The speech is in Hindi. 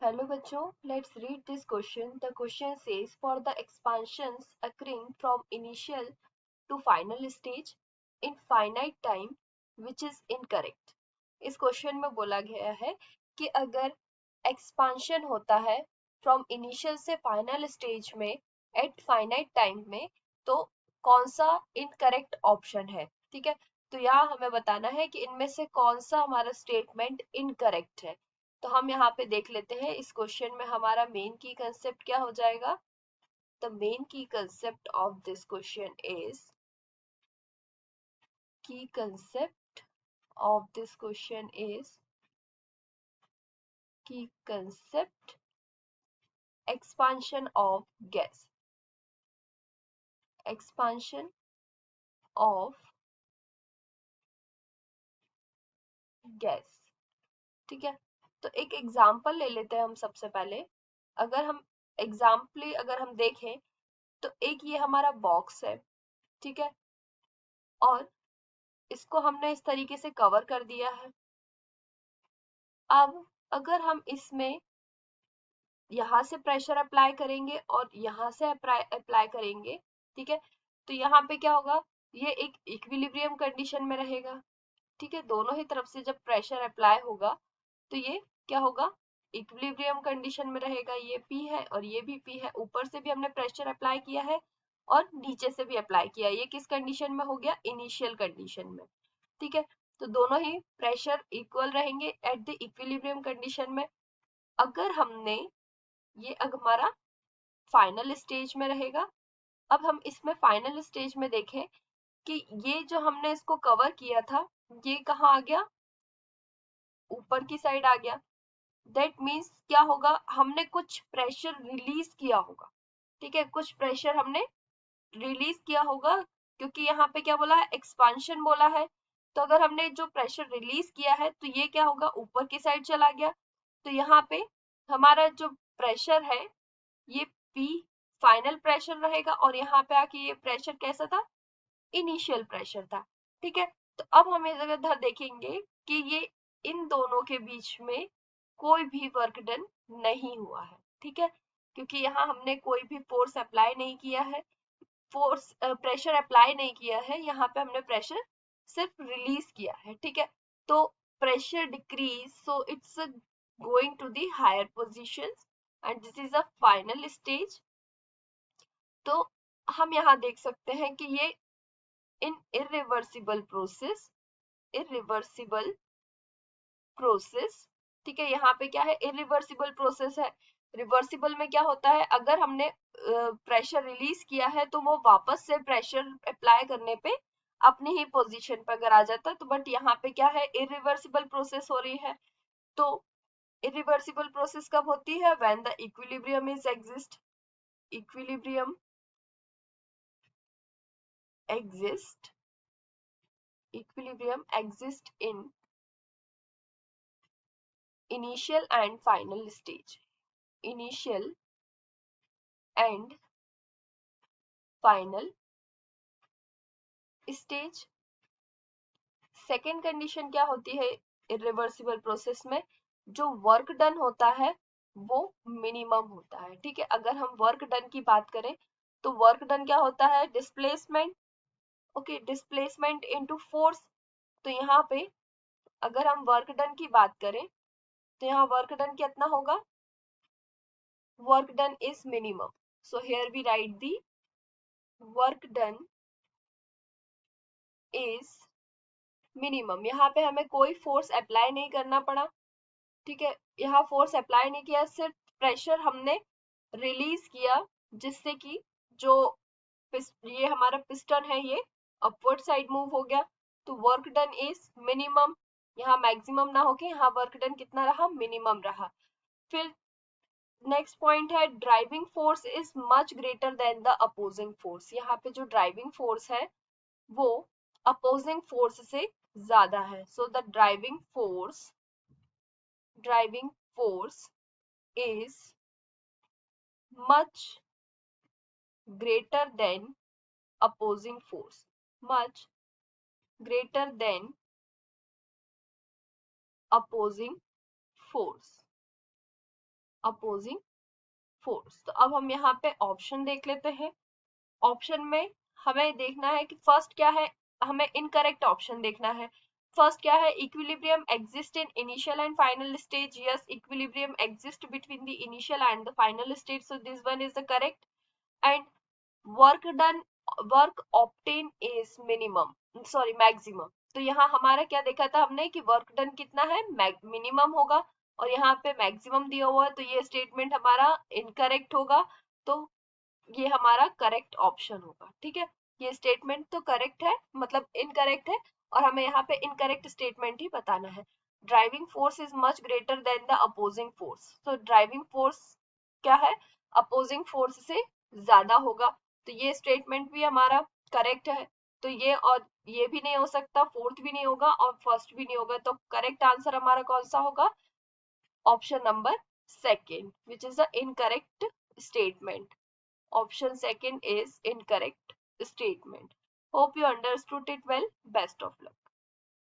Hello बच्चों, let's read this question. The question says for the expansions occurring from initial to final stage in finite time which is incorrect. इस क्वेश्चन में बोला गया है कि अगर एक्सपांशन होता है फ्रॉम इनिशियल से फाइनल स्टेज में एट फाइनाइट टाइम में तो कौन सा इनकरेक्ट ऑप्शन है। ठीक है, तो यहाँ हमें बताना है कि इनमें से कौन सा हमारा स्टेटमेंट इनकरेक्ट है। तो हम यहाँ पे देख लेते हैं इस क्वेश्चन में हमारा मेन की कंसेप्ट क्या हो जाएगा। द मेन की concept of this question is key concept of this question is key concept expansion of gas, expansion of gas। ठीक है, तो एक एग्जांपल ले लेते हैं हम सबसे पहले। अगर हम देखें तो एक ये हमारा बॉक्स है। ठीक है, और इसको हमने इस तरीके से कवर कर दिया है। अब अगर हम इसमें यहाँ से प्रेशर अप्लाई करेंगे और यहाँ से अप्लाई करेंगे, ठीक है, तो यहाँ पे क्या होगा, ये एक इक्विलिब्रियम कंडीशन में रहेगा। ठीक है, दोनों ही तरफ से जब प्रेशर अप्लाई होगा तो ये क्या होगा, इक्विलिब्रियम कंडीशन में रहेगा। ये P है और ये भी P है, ऊपर से भी हमने प्रेशर अप्लाई किया है और नीचे से भी अप्लाई किया है। ये किस कंडीशन में हो गया, इनिशियल कंडीशन में। ठीक है, तो दोनों ही प्रेशर इक्वल रहेंगे एट द इक्विलिब्रियम कंडीशन में। अगर हमने ये हमारा फाइनल स्टेज में रहेगा। अब हम इसमें फाइनल स्टेज में देखें कि ये जो हमने इसको कवर किया था ये कहाँ आ गया, ऊपर की साइड आ गया। दैट मीन्स क्या होगा, हमने कुछ प्रेशर रिलीज किया होगा। ठीक है, कुछ प्रेशर हमने रिलीज किया होगा, क्योंकि यहाँ पे क्या बोला है, एक्सपांशन बोला है। तो अगर हमने जो प्रेशर रिलीज किया है तो ये क्या होगा, ऊपर की साइड चला गया। तो यहाँ पे हमारा जो प्रेशर है ये P फाइनल प्रेशर रहेगा और यहाँ पे आके ये प्रेशर कैसा था, इनिशियल प्रेशर था। ठीक है, तो अब हम इधर देखेंगे कि ये इन दोनों के बीच में कोई भी वर्क डन नहीं हुआ है। ठीक है, क्योंकि यहाँ हमने कोई भी फोर्स अप्लाई नहीं किया है, फोर्स प्रेशर अप्लाई नहीं किया है, यहाँ पे हमने प्रेशर सिर्फ रिलीज किया है। ठीक है, तो pressure decrease, so it's going to the higher positions and this is a final stage. तो हम यहाँ देख सकते हैं कि ये इन इरिवर्सिबल प्रोसेस, इरिवर्सिबल प्रोसेस। ठीक है, यहाँ पे क्या है, इरिवर्सिबल प्रोसेस है। रिवर्सिबल में क्या होता है, अगर हमने प्रेशर रिलीज किया है तो वो वापस से प्रेशर अप्लाई करने पे अपनी ही पोजीशन पर अगर आ जाता है। तो बट यहाँ पे क्या है, इरिवर्सिबल प्रोसेस हो रही है। तो इरिवर्सिबल प्रोसेस कब होती है, when the equilibrium is exist, equilibrium exist, equilibrium exists in initial and final stage, initial and final stage। Second condition क्या होती है इरिवर्सिबल प्रोसेस में, जो वर्क डन होता है वो मिनिमम होता है। ठीक है, अगर हम वर्क डन की बात करें तो वर्क डन क्या होता है, displacement. Okay, displacement into force. तो यहाँ पे अगर हम वर्क डन की बात करें तो यहाँ वर्क डन कितना होगा, work done is minimum, so here we write the work done is minimum। यहाँ पे हमें कोई फोर्स अप्लाई नहीं करना पड़ा। ठीक है, यहाँ फोर्स अप्लाई नहीं किया, सिर्फ प्रेशर हमने रिलीज किया, जिससे कि जो ये हमारा पिस्टन है ये अपवर्ड साइड मूव हो गया। तो वर्क डन इज मिनिमम, यहाँ मैक्सिमम ना होके यहाँ वर्क डन कितना रहा, मिनिमम रहा। फिर नेक्स्ट पॉइंट है, driving force is much greater than the opposing force. यहाँ पे जो ड्राइविंग फोर्स है वो अपोजिंग फोर्स से ज्यादा है। So the driving force is much greater than opposing force, much greater than opposing force. Opposing force. तो अब हम यहाँ पे ऑप्शन देख लेते हैं। ऑप्शन में हमें देखना है कि फर्स्ट क्या है, हमें इनकरेक्ट ऑप्शन देखना है। फर्स्ट क्या है, equilibrium exist in initial and final stage. Yes, equilibrium exist between the initial and the final stage, so this one is the correct. And work done, work obtain is minimum, sorry maximum. तो यहाँ हमारा क्या देखा था हमने कि वर्क डन कितना है, मिनिमम होगा, और यहाँ पे मैक्सिमम दिया हुआ है, तो ये स्टेटमेंट हमारा इनकरेक्ट होगा। तो ये हमारा करेक्ट ऑप्शन होगा। ठीक है, ये स्टेटमेंट तो करेक्ट है, मतलब इनकरेक्ट है, और हमें यहाँ पे इनकरेक्ट स्टेटमेंट ही बताना है। Driving force is much greater than the opposing force. तो ड्राइविंग फोर्स क्या है, अपोजिंग फोर्स से ज्यादा होगा। तो ये स्टेटमेंट भी हमारा करेक्ट है। तो ये और ये भी नहीं हो सकता, फोर्थ भी नहीं होगा और फर्स्ट भी नहीं होगा। तो करेक्ट आंसर हमारा कौन सा होगा, option number second, which is the incorrect statement. Option second is incorrect statement. Hope you understood it well. Best of luck.